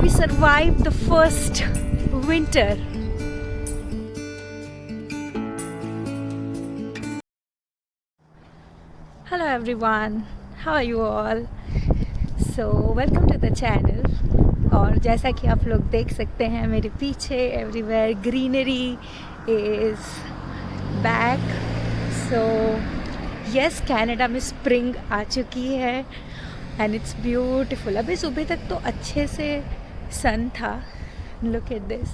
we survived the first winter. Hello everyone, how are you all? So welcome to the channel. और जैसा कि आप लोग देख सकते हैं मेरे पीछे everywhere greenery is back. So yes, Canada में स्प्रिंग आ चुकी है एंड इट्स ब्यूटीफुल. अभी सुबह तक तो अच्छे से सन था. लुक एट दिस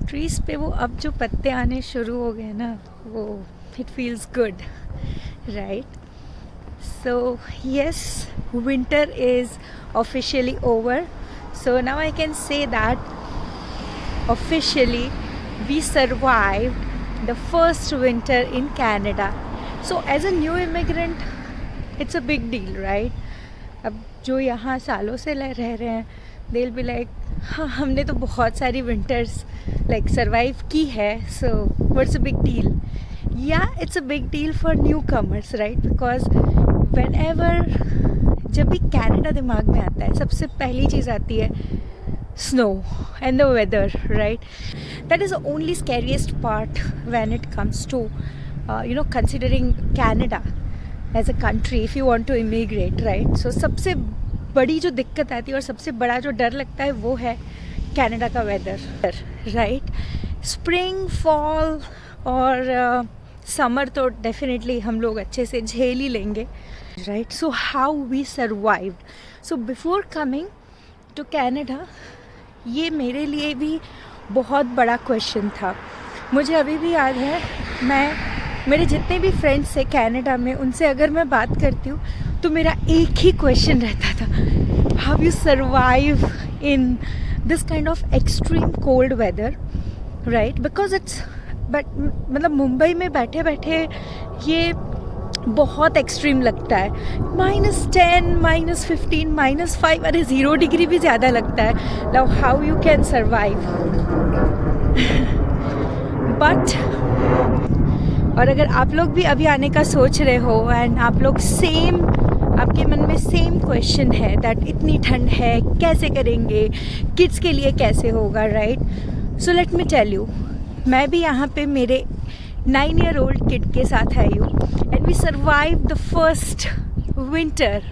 ट्रीज़ पे वो अब जो पत्ते आने शुरू हो गए ना, वो it feels good, right? So yes, winter is officially over. So now I can say that officially we survived the first winter in Canada. So as a new immigrant, it's a big deal, right? अब जो यहाँ सालों से रह रहे हैं, they'll be like, हाँ हमने तो बहुत सारी winters like survive की है. So what's a big deal? Yeah, it's a big deal for newcomers, right? Because whenever जब भी कनाडा दिमाग में आता है, सबसे पहली चीज़ आती है snow and the weather, right? That is the only scariest part when it comes to considering Canada as a country if you want to immigrate, right? So सबसे बड़ी जो दिक्कत आती है और सबसे बड़ा जो डर लगता है वो है कनाडा का वेदर, राइट? स्प्रिंग, फॉल और समर तो डेफिनेटली हम लोग अच्छे से झेल ही लेंगे, right? So how we survived. So before coming to Canada, ये मेरे लिए भी बहुत बड़ा क्वेश्चन था. मुझे अभी भी याद है, मेरे जितने भी फ्रेंड्स थे कनाडा में, उनसे अगर मैं बात करती हूँ तो मेरा एक ही क्वेश्चन रहता था, how you survive in this kind of extreme cold weather, right? Because it's मतलब मुंबई में बैठे बैठे ये बहुत एक्सट्रीम लगता है. -10, -15, -5, अरे 0 डिग्री भी ज़्यादा लगता है. Now how you can survive? But और अगर आप लोग भी अभी आने का सोच रहे हो एंड आप लोग आपके मन में सेम क्वेश्चन है दैट इतनी ठंड है, कैसे करेंगे, किड्स के लिए कैसे होगा, right? So let me tell you, मैं भी यहाँ पे मेरे 9-year-old किड के साथ आई हूँ and we survive the first winter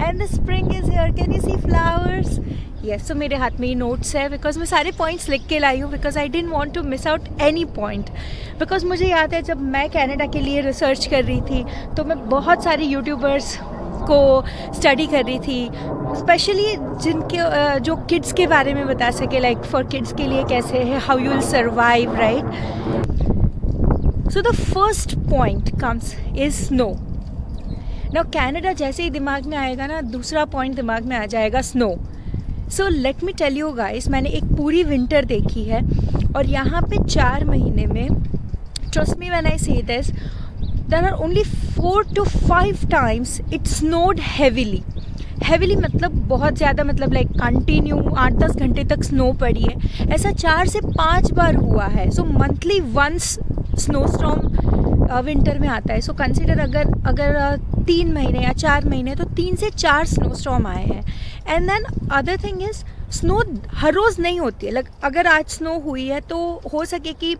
and the spring is here. Can you see flowers? Yes. So मेरे हाथ में ये नोट्स है बिकॉज मैं सारे पॉइंट्स लिख के लाई हूँ because I didn't want to miss out any point. Because मुझे याद है जब मैं कनाडा के लिए रिसर्च कर रही थी तो मैं बहुत सारे यूट्यूबर्स को स्टडी कर रही थी, स्पेशली जिनके जो किड्स के बारे में बता सके, लाइक फॉर किड्स के लिए कैसे है, how you will survive, right? So the first point comes is snow. Now Canada जैसे ही दिमाग में आएगा ना, दूसरा पॉइंट दिमाग में आ जाएगा snow. So let me tell you guys, मैंने एक पूरी विंटर देखी है और यहाँ पे 4 महीने में, ट्रस्ट मी व्हेन आई से this, there are only 4 to 5 times it snowed heavily. मतलब बहुत ज़्यादा, मतलब लाइक कंटिन्यू 8-10 घंटे तक स्नो पड़ी है. ऐसा 4 से 5 बार हुआ है. So monthly once snow storm winter में आता है. सो कंसिडर अगर 3 महीने या 4 महीने, तो 3 से 4 स्नो स्टॉर्म आए हैं. And then other thing is, snow हर रोज़ नहीं होती है. लाइक अगर आज स्नो हुई है तो हो सके कि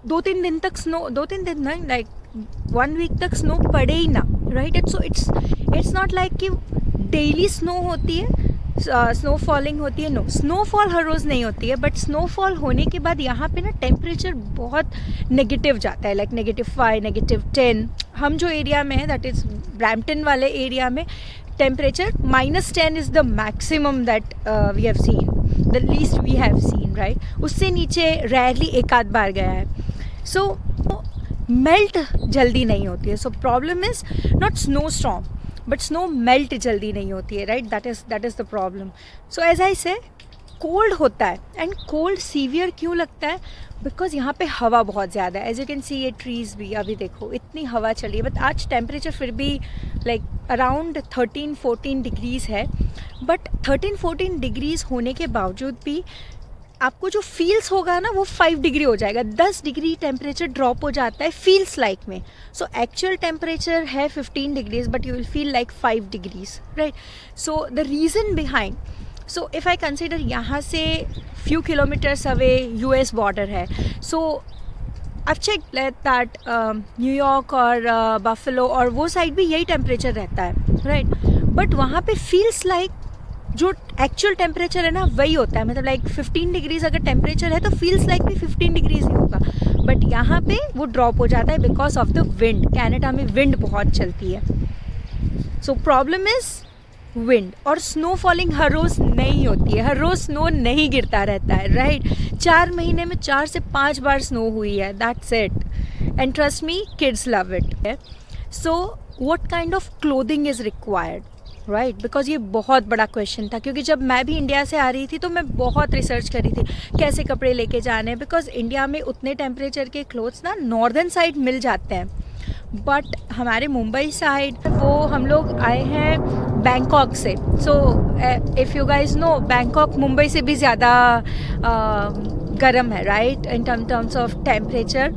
2-3 दिन तक स्नो, 2-3 दिन नहीं, लाइक 1 वीक तक स्नो पड़े ही ना, राइट? इट्स नॉट लाइक कि डेली स्नो होती है, स्नो फॉलिंग होती है. नो, स्नोफॉल हर रोज़ नहीं होती है, बट स्नोफॉल होने के बाद यहाँ पे ना टेम्परेचर बहुत नेगेटिव जाता है, लाइक -5, -10. हम जो एरिया में है, दैट इज़ ब्रैम्पटन वाले एरिया में, temperature -10 is the maximum that we have seen, the least we have seen, right? उससे नीचे रेयरली एक आध बार गया है. सो मेल्ट जल्दी नहीं होती है. So problem is not snow storm but snow melt जल्दी नहीं होती है, right? That is the problem. So as I say, cold होता है. एंड कोल्ड सीवियर क्यों लगता है? बिकॉज यहाँ पे हवा बहुत ज़्यादा है. एज यू कैन सी, ये ट्रीज़ भी, अभी देखो इतनी हवा चली है. बट आज टेम्परेचर फिर भी लाइक अराउंड 13-14 डिग्रीज़ है. बट 13-14 डिग्रीज़ होने के बावजूद भी आपको जो फील्स होगा ना, वो 5 डिग्री हो जाएगा. 10 डिग्री टेम्परेचर ड्रॉप हो जाता है फील्स लाइक में. सो एक्चुअल टेम्परेचर है 15 degrees but you will feel like 5 degrees, right? So the reason behind so if I consider यहाँ से few kilometres away US border है, सो I've checked that न्यूयॉर्क और buffalo और वो side भी यही टेम्परेचर रहता है, राइट. बट वहाँ पे फील्स लाइक जो एक्चुअल टेम्परेचर है ना वही होता है. मतलब लाइक 15 डिग्रीज अगर टेम्परेचर है तो फील्स लाइक भी 15 डिग्रीज ही होगा. बट यहाँ पे वो ड्रॉप हो जाता है because of the wind. Canada में विंड बहुत चलती है. So problem is wind. और स्नो फॉलिंग हर रोज़ नहीं होती है, हर रोज़ स्नो नहीं गिरता रहता है, राइट. 4 महीने में 4 से 5 बार स्नो हुई है, that's it. And trust me, kids love it. So what kind of clothing is required, right. Because ये बहुत बड़ा क्वेश्चन था, क्योंकि जब मैं भी इंडिया से आ रही थी तो मैं बहुत रिसर्च करी थी कैसे कपड़े लेके जाने हैं. बिकॉज इंडिया में उतने टेम्परेचर के क्लोथ्स ना नॉर्दर्न साइड मिल जाते हैं, बट हमारे मुंबई साइड वो हम लोग आए हैं बैंकॉक से. So if you guys know, Bangkok Mumbai से भी ज़्यादा गर्म है, right, in terms of temperature.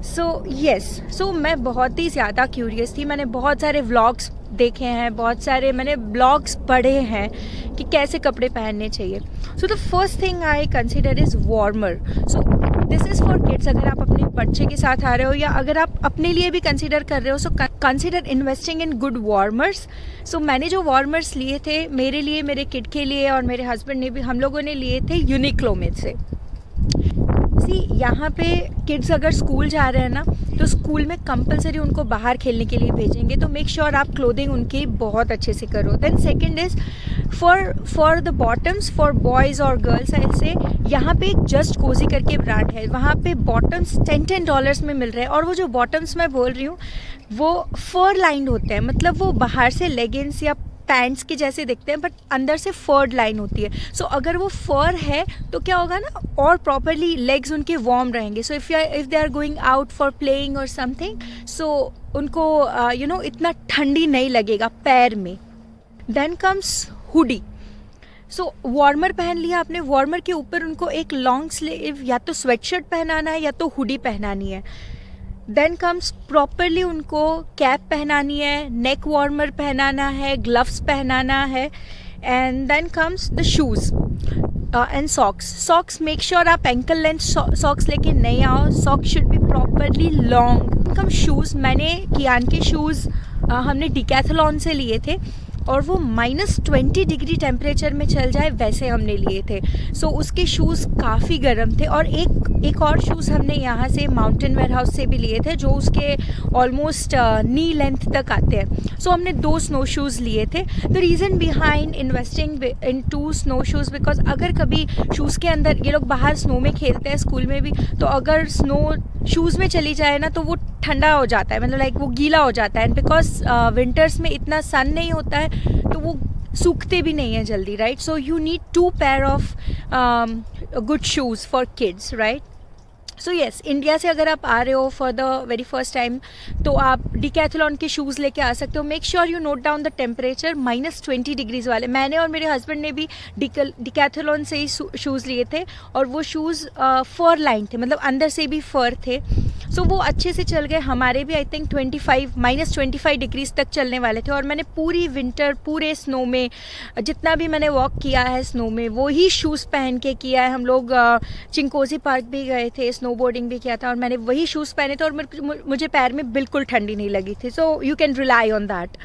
So yes, so मैं बहुत ही ज़्यादा क्यूरियस थी. मैंने बहुत सारे व्लॉग्स देखे हैं, बहुत सारे मैंने ब्लॉग्स पढ़े हैं कि कैसे कपड़े पहनने चाहिए. So the first thing I consider is warmer. So this is for kids. अगर आप अपने बच्चे के साथ आ रहे हो या अगर आप अपने लिए भी कंसिडर कर रहे हो, so consider investing in good warmers. So मैंने जो वार्मर्स लिए थे मेरे लिए, मेरे किड के लिए और मेरे हस्बैंड ने भी, हम लोगों ने लिए थे यूनिक्लो में से. यहाँ पे किड्स अगर स्कूल जा रहे हैं ना तो स्कूल में कंपलसरी उनको बाहर खेलने के लिए भेजेंगे, तो मेक श्योर आप क्लोथिंग उनकी बहुत अच्छे से करो. Then second is for the bottoms for boys और गर्ल्स. ऐसे यहाँ पे एक जस्ट कोजी करके ब्रांड है, वहाँ पे बॉटम्स $10 में मिल रहे हैं. और वो जो बॉटम्स मैं बोल रही हूँ वो फर लाइंड होते हैं. मतलब वो बाहर से लेगिंग्स या पैंट्स के जैसे दिखते हैं बट अंदर से फर्ड लाइन होती है. सो अगर वो फर है तो क्या होगा ना, और प्रॉपरली लेग्स उनके वार्म रहेंगे. So if they are going out for playing or something, so उनको इतना ठंडी नहीं लगेगा पैर में. Then comes hoodie. So warmer पहन लिया आपने, वार्मर के ऊपर उनको एक लॉन्ग स्लीव या तो स्वेटशर्ट पहनाना है या तो हुडी पहनानी है. देन कम्स प्रॉपरली उनको कैप पहनानी है, नेक वार्मर पहनाना है, ग्लव्स पहनाना है. And then comes the shoes and socks. Make sure आप एंकल लेंथ सॉक्स लेके नहीं आओ. Socks should be properly long. Come shoes, मैंने कियान के शूज़ हमने डिकैथलॉन से लिए थे और वो -20 डिग्री टेम्परेचर में चल जाए वैसे हमने लिए थे. सो उसके शूज़ काफ़ी गर्म थे. और एक और शूज़ हमने यहाँ से माउंटेन वेयरहाउस से भी लिए थे जो उसके ऑलमोस्ट नी लेंथ तक आते हैं. सो हमने 2 स्नो शूज़ लिए थे. The reason behind investing in 2 snow shoes, because अगर कभी शूज़ के अंदर, ये लोग बाहर स्नो में खेलते हैं स्कूल में भी, तो अगर स्नो शूज़ में चली जाए ना तो वो ठंडा हो जाता है, मतलब लाइक वो गीला हो जाता है. एंड बिकॉज विंटर्स में इतना सन नहीं होता है तो वो सूखते भी नहीं है जल्दी, right. So you need 2 pair of good shoes for kids, right. So yes, India से अगर आप आ रहे हो for the very first time तो आप डिकैथलॉन के शूज़ लेके आ सकते हो. Make sure you note down the temperature, -20 degrees वाले. मैंने और मेरे हस्बैंड ने भी डिकैथलॉन से ही शूज़ लिए थे और वो शूज़ फर लाइन थे, मतलब अंदर से भी फर थे. सो वो अच्छे से चल गए. हमारे भी आई थिंक -25 डिग्रीज़ तक चलने वाले थे. और मैंने पूरी विंटर, पूरे स्नो में जितना भी मैंने वॉक किया है स्नो में, वो ही शूज़ पहन के किया है. हम लोग चिंकोजी पार्क भी गए थे, स्नो बोर्डिंग भी किया था और मैंने वही शूज़ पहने थे और मुझे पैर में बिल्कुल ठंडी नहीं लगी थी. So you can rely on that.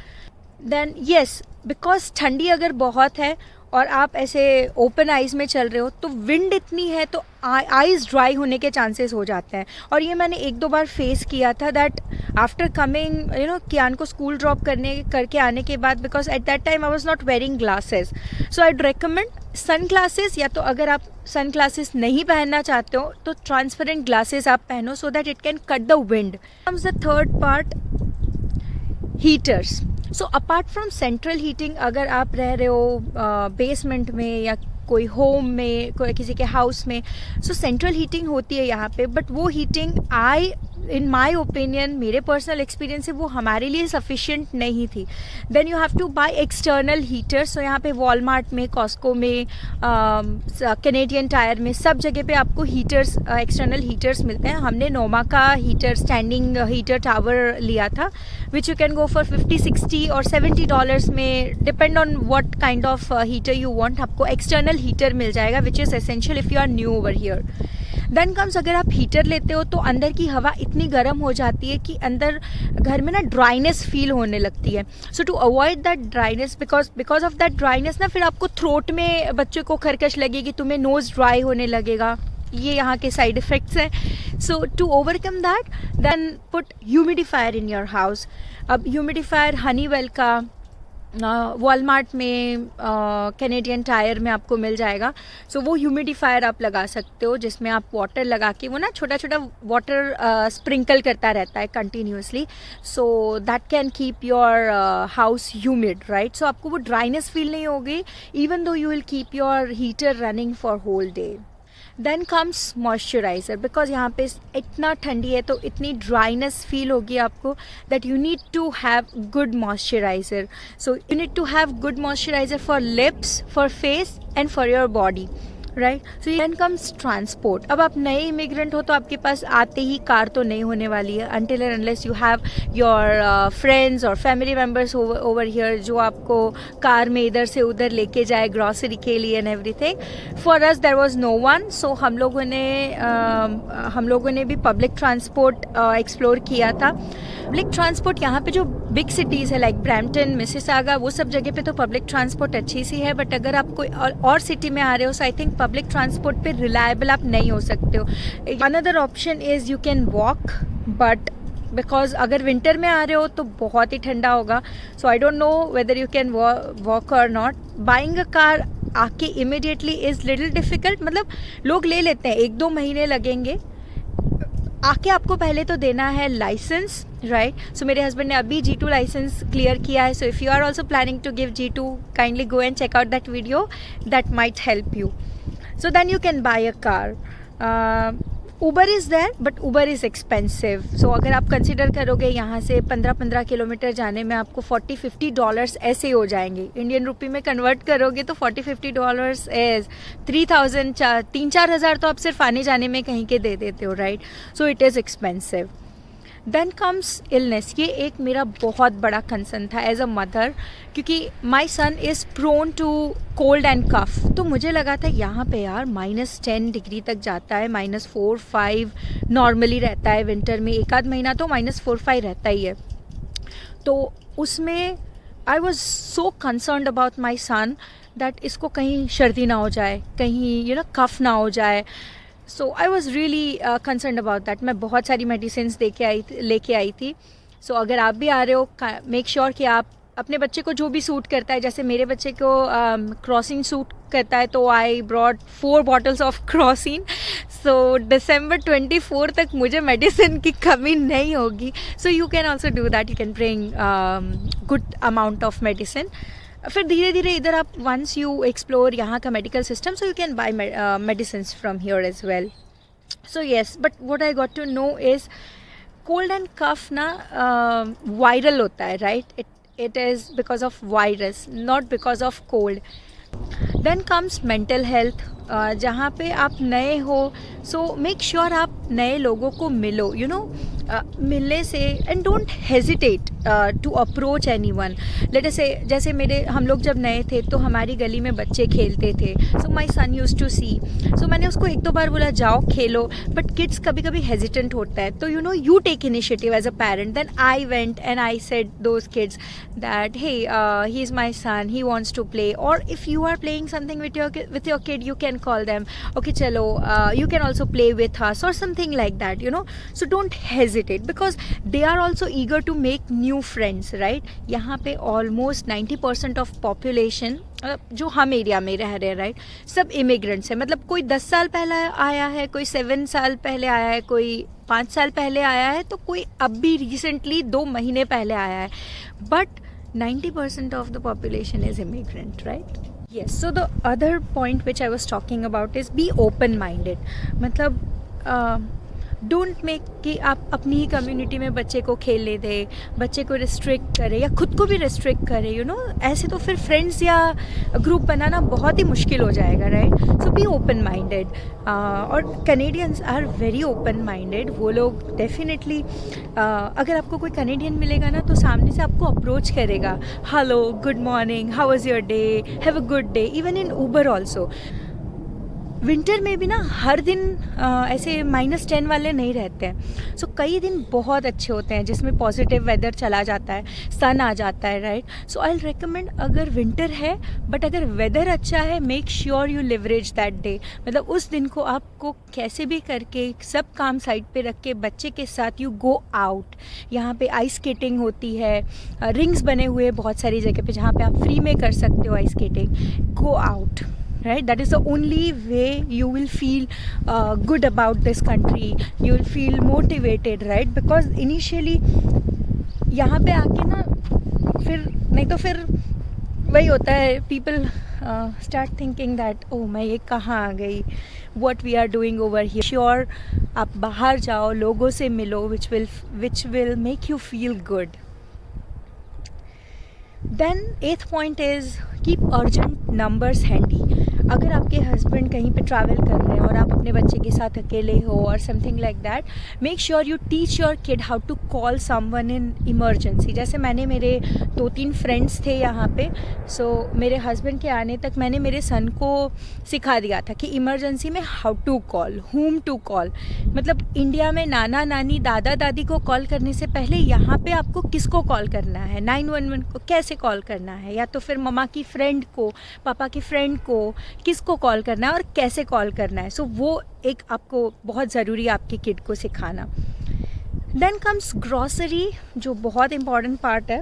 Then yes, because ठंडी अगर बहुत है और आप ऐसे ओपन आइज़ में चल रहे हो तो विंड इतनी है तो आइज़ ड्राई होने के चांसेस हो जाते हैं. और ये मैंने 1-2 बार फेस किया था. दैट आफ्टर कमिंग कियान को स्कूल ड्रॉप करके आने के बाद, because at that time I was not wearing glasses. So I recommend sunglasses, या तो अगर आप सन ग्लासेस नहीं पहनना चाहते हो तो ट्रांसपेरेंट ग्लासेस आप पहनो so that it can cut the wind. Comes the third part, heaters. So apart from central heating, अगर आप रह रहे हो बेसमेंट में या कोई होम में, कोई किसी के हाउस में, सो सेंट्रल हीटिंग होती है यहाँ पे. बट वो हीटिंग इन माई ओपिनियन, मेरे पर्सनल एक्सपीरियंस से वो हमारे लिए सफिशिएंट नहीं थी. Then you have to buy external heaters. So यहाँ पे वॉलमार्ट में, कॉस्को में, कैनेडियन टायर में, सब जगह पे आपको हीटर्स, एक्सटर्नल हीटर्स मिलते हैं. हमने नोमा का हीटर, स्टैंडिंग हीटर टावर लिया था, which you can go for $50, $60 और $70 में, depend on what kind of heater you want. आपको एक्सटर्नल हीटर मिल जाएगा, which is essential if you are new over here. Then comes, अगर आप हीटर लेते हो तो अंदर की हवा इतनी गर्म हो जाती है कि अंदर घर में ना ड्राइनेस फील होने लगती है. So to avoid that dryness, because of that dryness ना, फिर आपको थ्रोट में बच्चे को खरकश लगेगी, तुम्हें नोज ड्राई होने लगेगा. ये यहाँ के साइड इफ़ेक्ट्स हैं. So to overcome that, then put humidifier in your house. अब ह्यूमिडिफायर हनीवेल का वॉलमार्ट में, कैनेडियन टायर में आपको मिल जाएगा. सो वो ह्यूमिडिफायर आप लगा सकते हो, जिसमें आप वाटर लगा के, वो ना छोटा छोटा वाटर स्प्रिंकल करता रहता है continuously. So that can keep your house humid, right. So आपको वो ड्राइनेस फील नहीं होगी, even though you will keep your heater running for whole day. Then comes moisturiser, because यहाँ पे इतना ठंडी है तो इतनी ड्राइनेस फील होगी आपको, that you need to have good moisturiser. So you need to have good moisturiser for lips, for face and for your body, right. So then comes transport. अब आप नए इमिग्रेंट हो तो आपके पास आते ही कार तो नहीं होने वाली है, until and unless you have your friends और फैमिली मेम्बर्स ओवर हियर, जो आपको कार में इधर से उधर लेके जाए ग्रॉसरी के लिए and everything. For us there was no one. So हम लोगों ने भी पब्लिक ट्रांसपोर्ट एक्सप्लोर किया था. पब्लिक ट्रांसपोर्ट यहाँ पे जो बिग सिटीज़ है, लाइक ब्रैम्पटन, मिसिसागा, वो सब जगह पे तो पब्लिक ट्रांसपोर्ट अच्छी सी है. बट अगर आप कोई और सिटी में आ रहे हो, so I think public transport पे रिलायबल आप नहीं हो सकते हो. Another option is you can walk, but because अगर विंटर में आ रहे हो तो बहुत ही ठंडा होगा. So I don't know whether you can walk or not. Buying a car आके इमिडिएटली इज़ लिटिल डिफ़िकल्ट. मतलब लोग ले लेते हैं, 1-2 महीने लगेंगे. आके आपको पहले तो देना है लाइसेंस, राइट. सो मेरे हस्बैंड ने अभी G2 लाइसेंस क्लियर किया है. So if you are also planning to give G2, kindly go and check out that video, that might help you. So then you can buy a car. Uber is there, but Uber is expensive. So अगर आप consider करोगे यहाँ से 15 kilometre जाने में आपको $40-50 ऐसे हो जाएंगे. इंडियन रुपी में कन्वर्ट करोगे तो $40-50 इज़ 3,000-4 हज़ार तो आप सिर्फ आने जाने में कहीं के दे देते हो, right. So it is expensive. Then comes illness. ये एक मेरा बहुत बड़ा कंसर्न था एज अ मदर, क्योंकि my son is prone to cold and cough. तो मुझे लगा था यहाँ पे यार -10 डिग्री तक जाता है, -4-5 नॉर्मली रहता है विंटर में. एक आध महीना तो -4-5 रहता ही है. तो उसमें I was so concerned about my son that इसको कहीं सर्दी ना हो जाए, कहीं कफ ना हो जाए. So I was really concern about that. मैं बहुत सारी मेडिसिन लेके आई थी. सो अगर आप भी आ रहे हो, मेक श्योर कि आप अपने बच्चे को जो भी सूट करता है, जैसे मेरे बच्चे को क्रॉसिन सूट करता है, तो I brought 4 bottles of Crocin. So December 24 तक मुझे मेडिसिन की कमी नहीं होगी. So you can also do that. You can bring good amount of medicine. फिर धीरे धीरे इधर आप वंस यू एक्सप्लोर यहाँ का medical system, so you can buy medicines from here as well. So yes, but what I got to know is cold and cough ना viral होता है, right. It is because of virus, not because of cold. Then comes mental health. जहाँ पे आप नए हो, so make sure आप नए लोगों को मिलो, मिलने से, and don't hesitate to approach anyone. Let us say, जैसे हम लोग जब नए थे तो हमारी गली में बच्चे खेलते थे. सो माई सन यूज्ड टू सी. सो मैंने उसको 1-2 बार बोला जाओ खेलो, बट किड्स कभी कभी हेजिटेंट होता है. तो you take initiative as a parent. Then I went and I said those kids that hey he is my son, he wants to play. और if you are playing something with your kid, you can call them, okay chalo, you can also play with us or something like that. So don't hesitate, because they are also eager to make new friends, right. यहाँ पे almost 90% of population जो हम area में रह रहे हैं, right, सब immigrants हैं. मतलब कोई 10 साल पहले आया है, कोई 7 साल पहले आया है, कोई 5 साल पहले आया है, तो कोई अब भी रिसेंटली 2 महीने पहले आया है. But 90% of the population is immigrant, right? Yes. So the other point which I was talking about is be open-minded. मतलब डोंट मेक कि आप अपनी ही कम्युनिटी में बच्चे को खेलने दें, बच्चे को रिस्ट्रिक्ट करें या खुद को भी रिस्ट्रिक्ट करें, यू नो। ऐसे तो फिर फ्रेंड्स या ग्रुप बनाना बहुत ही मुश्किल हो जाएगा, right. So be open minded. और Canadians are very open minded. वो लोग डेफिनेटली अगर आपको कोई कनेडियन मिलेगा ना तो सामने से आपको अप्रोच करेगा, hello, good morning, how was your day, have a good day, even in Uber also. Winter में भी ना हर दिन ऐसे -10 वाले नहीं रहते हैं। सो कई दिन बहुत अच्छे होते हैं जिसमें पॉजिटिव वेदर चला जाता है, सन आ जाता है, राइट। सो आई रिकमेंड, अगर विंटर है बट अगर वेदर अच्छा है, make sure you leverage that day. मतलब उस दिन को आपको कैसे भी करके सब काम साइड पे रख के बच्चे के साथ यू गो आउट। यहाँ पे आइस स्केटिंग होती है, रिंग्स बने हुए हैं बहुत सारी जगह पे जहाँ पे आप फ्री में कर सकते हो ice skating. Go out, right? That is the only way you will feel good about this country. You will feel motivated, right? Because initially यहाँ पे आके ना फिर नहीं तो फिर वही होता है, people start thinking that oh मैं ये कहाँ आ गई, what we are doing over here. Sure, आप बाहर जाओ, लोगों से मिलो, which will make you feel good. Then 8th point is keep urgent numbers handy. अगर आपके हस्बैंड कहीं पे ट्रैवल कर रहे हैं और आप अपने बच्चे के साथ अकेले हो और something like that, make sure you teach your kid how to call someone in emergency. जैसे मेरे 2-3 फ्रेंड्स थे यहाँ पे, सो मेरे हस्बैंड के आने तक मैंने मेरे सन को सिखा दिया था कि इमरजेंसी में how to call, whom to call. मतलब इंडिया में नाना नानी दादा दादी को कॉल करने से पहले यहाँ पे आपको किसको कॉल करना है, 911 को कैसे कॉल करना है, या तो फिर मम्मा की फ्रेंड को, पापा की फ्रेंड को किसको कॉल करना है और कैसे कॉल करना है। सो वो एक आपको बहुत ज़रूरी है आपके किड को सिखाना। देन कम्स ग्रॉसरी, जो बहुत इम्पॉर्टेंट पार्ट है।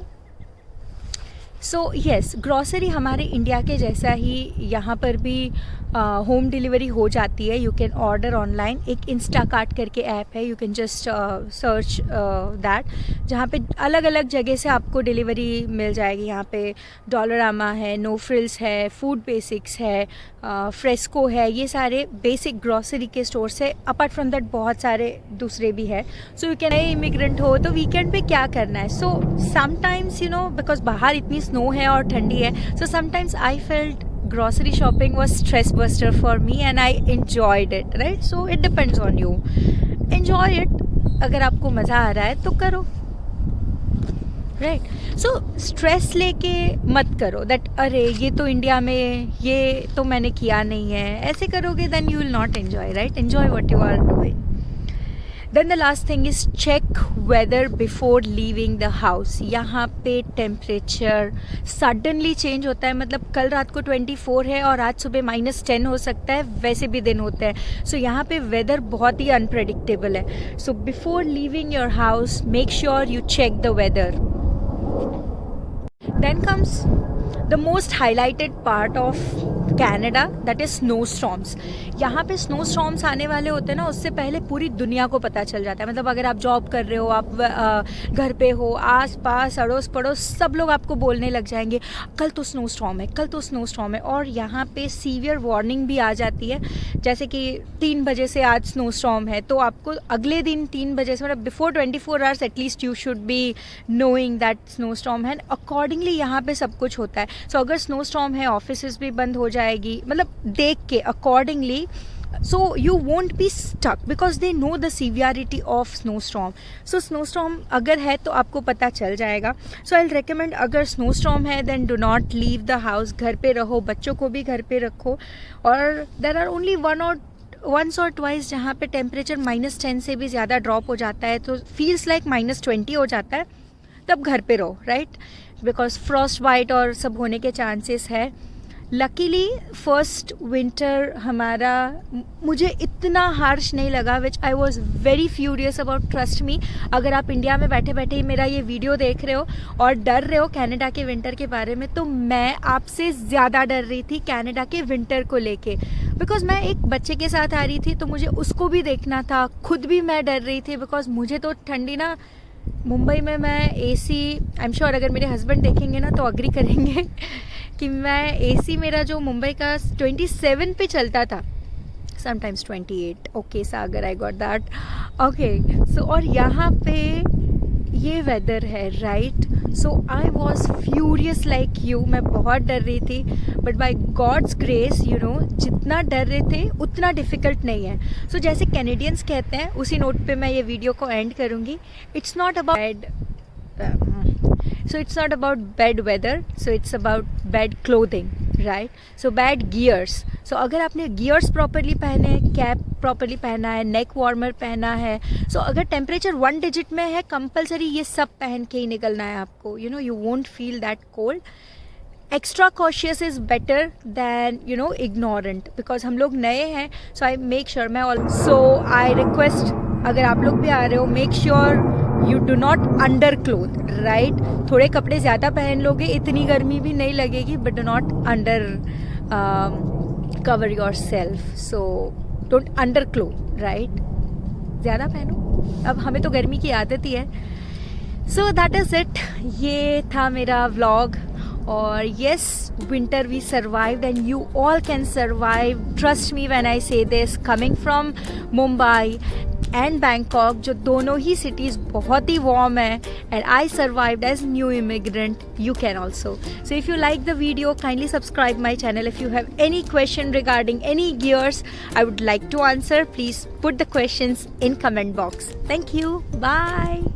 सो येस, ग्रॉसरी हमारे इंडिया के जैसा ही यहाँ पर भी होम डिलीवरी हो जाती है। यू कैन ऑर्डर ऑनलाइन, एक इंस्टाकार्ट करके ऐप है, you can just search that, जहाँ पे अलग अलग जगह से आपको डिलीवरी मिल जाएगी। यहाँ पे डॉलरामा है, नो फ्रिल्स है, फूड बेसिक्स है, फ्रेस्को है, ये सारे बेसिक ग्रॉसरी के स्टोर्स है। अपार्ट फ्रॉम दैट बहुत सारे दूसरे भी है। सो यू कैन, नए इमिग्रेंट हो तो वीकेंड पे क्या करना है, so sometimes you know, because बाहर इतनी स्नो है और ठंडी है, so sometimes I felt grocery shopping was stress buster for me and I enjoyed it, right? So it depends on you. Enjoy it. अगर आपको मज़ा आ रहा है तो करो, right? So stress लेके मत करो that अरे ये तो इंडिया में, ये तो मैंने किया नहीं है, ऐसे करोगे then you will not enjoy, right? Enjoy what you are doing. Then the last thing is check weather before leaving the house. यहाँ पे टेम्परेचर सडनली चेंज होता है। मतलब कल रात को 24 है और आज सुबह -10 हो सकता है, वैसे भी दिन होते हैं। सो यहाँ पे वेदर बहुत ही अनप्रेडिक्टेबल है। So before leaving your house make sure you check the weather. Then comes the most highlighted part of Canada, that is snowstorms. यहाँ पे snowstorms आने वाले होते हैं ना, उससे पहले पूरी दुनिया को पता चल जाता है। मतलब अगर आप जॉब कर रहे हो, आप घर पे हो, आस पास अड़ोस पड़ोस सब लोग आपको बोलने लग जाएंगे कल तो स्नोस्टॉर्म है, कल तो स्नोस्टॉर्म है। और यहाँ पे सीवियर वार्निंग भी आ जाती है, जैसे कि 3 बजे से आज स्नोस्टॉर्म है, तो आपको अगले दिन 3 बजे से, मतलब before 24 hours at least you should be knowing that snowstorm है। अकॉर्डिंगली यहाँ पे सब कुछ होता है। सो अगर स्नोस्टॉर्म है, ऑफिस भी बंद हो जाएगी, मतलब देख के accordingly. So you won't be stuck because they know the severity of snowstorm. So snowstorm अगर है तो आपको पता चल जाएगा। So I'll recommend, अगर snowstorm है then do not leave the house. घर पे रहो, बच्चों को भी घर पे रखो। और there are only once or twice जहाँ पे टेम्परेचर -10 से भी ज़्यादा ड्रॉप हो जाता है, तो फील्स लाइक -20 हो जाता है, तब घर पे रहो, राइट? बिकॉज फ्रॉस्ट बाइट और सब होने के चांसेस है। लकीली फर्स्ट विंटर हमारा मुझे इतना हार्श नहीं लगा, which I was very furious about, trust me. अगर आप इंडिया में बैठे बैठे ही मेरा ये वीडियो देख रहे हो और डर रहे हो कनाडा के विंटर के बारे में, तो मैं आपसे ज़्यादा डर रही थी कनाडा के विंटर को लेके। बिकॉज मैं एक बच्चे के साथ आ रही थी तो मुझे उसको भी देखना था, खुद भी मैं डर रही थी। बिकॉज मुझे तो ठंडी ना, मुंबई में मैं एसी, आई एम श्योर अगर मेरे हस्बैंड देखेंगे ना तो अग्री करेंगे कि मैं एसी, मेरा जो मुंबई का 27 पे चलता था, sometimes 28. Okay, Sagar, I got that. Okay, so और यहाँ पे ये वेदर है, right? So I was furious like you. मैं बहुत डर रही थी, but by God's grace you know, जितना डर रहे थे उतना डिफ़िकल्ट नहीं है. सो जैसे कैनेडियंस कहते हैं, उसी नोट पे मैं ये वीडियो को एंड करूँगी. It's not about so it's not about bad weather, so it's about bad clothing, right? So bad gears. So अगर आपने gears properly पहने हैं, कैप properly पहना है, neck warmer पहना है, so अगर टेम्परेचर 1 डिजिट में है, कंपलसरी ये सब पहन के ही निकलना है आपको. You know, you won't feel that cold. Extra cautious is better than, you know, ignorant, because हम लोग नए हैं. So I make sure so I request, अगर आप लोग भी आ रहे हो, make sure you do not underclothe, right? थोड़े कपड़े ज़्यादा पहन लोगे, इतनी गर्मी भी नहीं लगेगी, but do not cover yourself. So don't underclothe, right? ज़्यादा पहनो, अब हमें तो गर्मी की आदत ही है. So that is it. ये था मेरा vlog. और yes, winter we survived and you all can survive. Trust me when I say this. Coming from Mumbai and Bangkok, जो दोनों ही cities बहुत ही warm है, and I survived as new immigrant. You can also. So if you like the video, kindly subscribe my channel. If you have any question regarding any gears I would like to answer, please put the questions in comment box. Thank you. Bye.